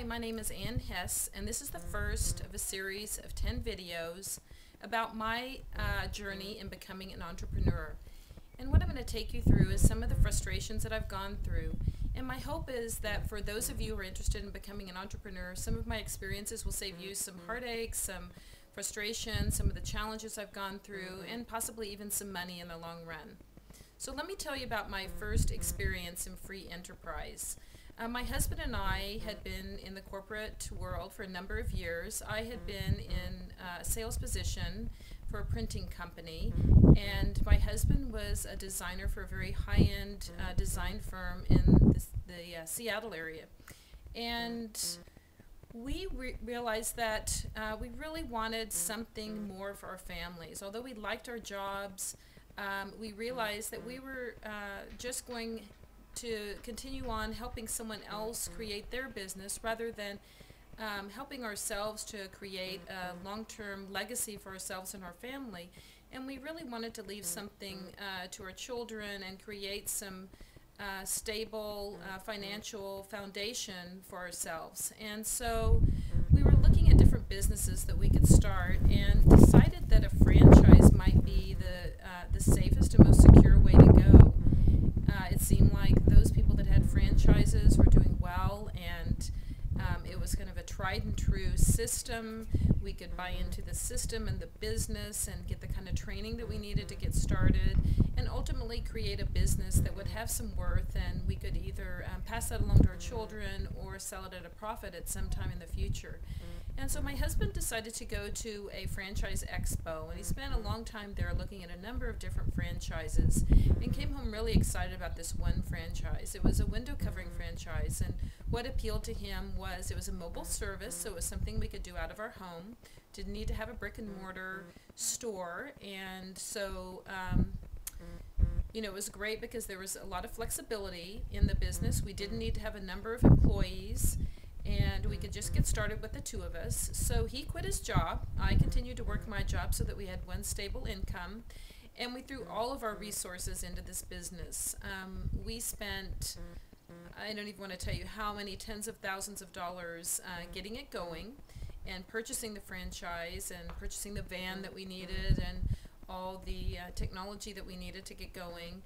Hi, my name is Ann Hess, and this is the first of a series of 10 videos about my journey in becoming an entrepreneur. And what I'm going to take you through is some of the frustrations that I've gone through. And my hope is that for those of you who are interested in becoming an entrepreneur, some of my experiences will save you some heartaches, some frustration, some of the challenges I've gone through, and possibly even some money in the long run. So let me tell you about my first experience in free enterprise. My husband and I had been in the corporate world for a number of years. I had been in a sales position for a printing company, and my husband was a designer for a very high-end design firm in the Seattle area. And we realized that we really wanted something more for our families. Although we liked our jobs, we realized that we were just going to continue on helping someone else create their business rather than helping ourselves to create a long-term legacy for ourselves and our family. And we really wanted to leave something to our children and create some stable financial foundation for ourselves. And so we were looking at different businesses that we could start and decided that a franchise might be the safest and most secure way to go. It seemed like those people that had franchises were doing well, and it was kind of a tried and true system. We could buy into the system and the business and get the kind of training that we needed to get started, and ultimately create a business that would have some worth, and we could either pass that along to our children or sell it at a profit at some time in the future. And so my husband decided to go to a franchise expo, and he spent a long time there looking at a number of different franchises and came home really excited about this one franchise. It was a window covering franchise, and what appealed to him was it was a mobile service, so it was something we could do out of our home. Didn't need to have a brick and mortar store, and so it was great because there was a lot of flexibility in the business. We didn't need to have a number of employees, and we could just get started with the two of us. So he quit his job. I continued to work my job so that we had one stable income, and we threw all of our resources into this business. We spent, I don't even want to tell you how many tens of thousands of dollars getting it going and purchasing the franchise and purchasing the van that we needed and all the technology that we needed to get going,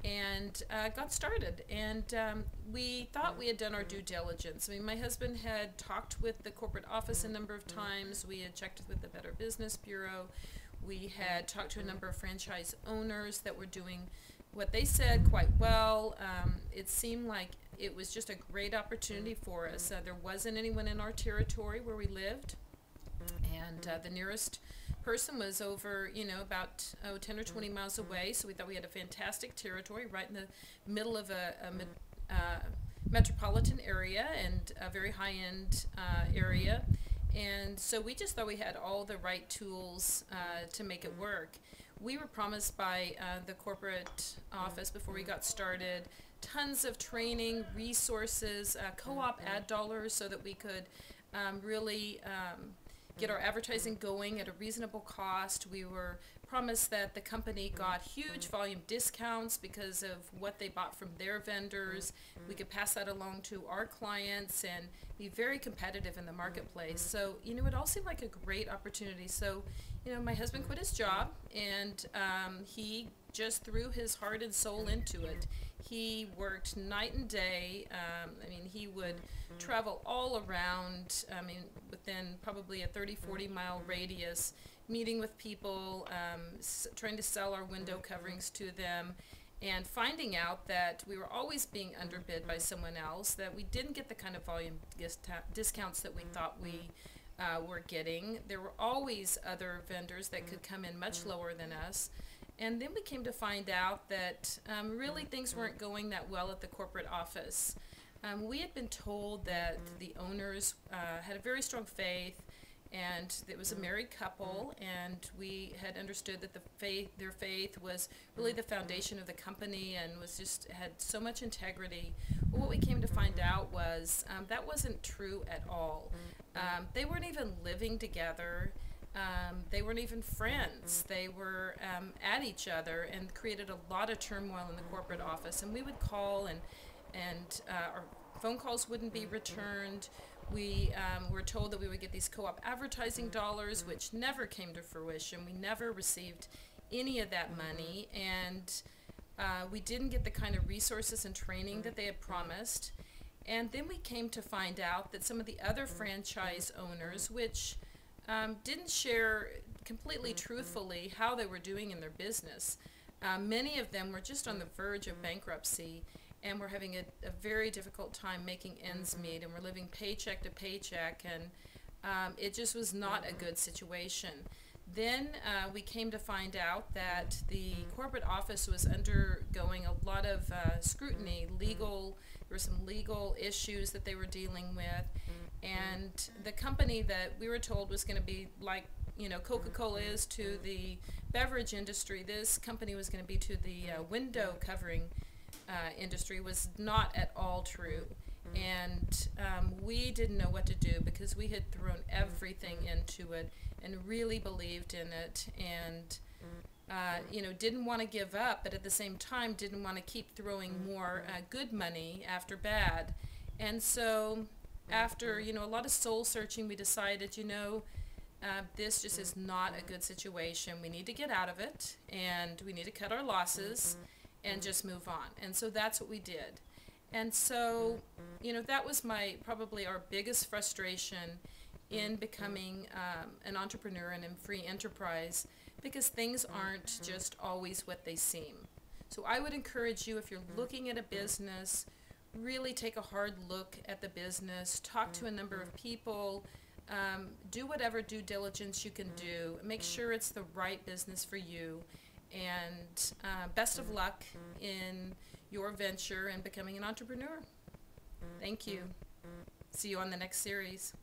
and got started. And we thought we had done our due diligence. I mean, my husband had talked with the corporate office a number of times. We had checked with the Better Business Bureau. We had talked to a number of franchise owners that were doing what they said quite well. It seemed like it was just a great opportunity for us. There wasn't anyone in our territory where we lived, and the nearest person was over, about 10 or 20 miles away, so we thought we had a fantastic territory right in the middle of a metropolitan area and a very high-end area, and so we just thought we had all the right tools to make it work. We were promised by the corporate office before we got started tons of training, resources, co-op ad dollars so that we could really get our advertising going at a reasonable cost. We were promised that the company got huge volume discounts because of what they bought from their vendors. We could pass that along to our clients and be very competitive in the marketplace. So, it all seemed like a great opportunity. So, my husband quit his job, and he just threw his heart and soul into it. He worked night and day. He would travel all around, within probably a 30-40 mile radius, meeting with people, trying to sell our window coverings to them, and finding out that we were always being underbid by someone else, that we didn't get the kind of volume discounts that we thought we were getting. There were always other vendors that could come in much lower than us. And then we came to find out that really things weren't going that well at the corporate office. We had been told that the owners had a very strong faith, and it was a married couple, and we had understood that their faith was really the foundation of the company and had so much integrity. Well, what we came to find out was that wasn't true at all. They weren't even living together. They weren't even friends. They were at each other, and created a lot of turmoil in the corporate office. And we would call, and our phone calls wouldn't be returned. We were told that we would get these co-op advertising dollars, which never came to fruition. We never received any of that money, and we didn't get the kind of resources and training that they had promised. And then we came to find out that some of the other franchise owners, which didn't share completely truthfully how they were doing in their business, many of them were just on the verge of bankruptcy, and were having a very difficult time making ends meet, and were living paycheck to paycheck, and it just was not a good situation. Then we came to find out that the corporate office was undergoing a lot of scrutiny, there were some legal issues that they were dealing with, and the company that we were told was going to be like, you know, Coca-Cola is to the beverage industry, this company was going to be to the window covering industry, was not at all true. And we didn't know what to do because we had thrown everything into it and really believed in it, and you know, didn't want to give up, but at the same time didn't want to keep throwing more good money after bad. And so after, you know, a lot of soul searching, we decided, you know, this just is not a good situation. We need to get out of it, and we need to cut our losses and just move on. And so that's what we did. And so, you know, that was probably our biggest frustration in becoming an entrepreneur and in free enterprise, because things aren't just always what they seem. So I would encourage you, if you're looking at a business, really take a hard look at the business, talk to a number of people, do whatever due diligence you can do, make sure it's the right business for you, and best of luck in your venture and becoming an entrepreneur. Thank you. See you on the next series.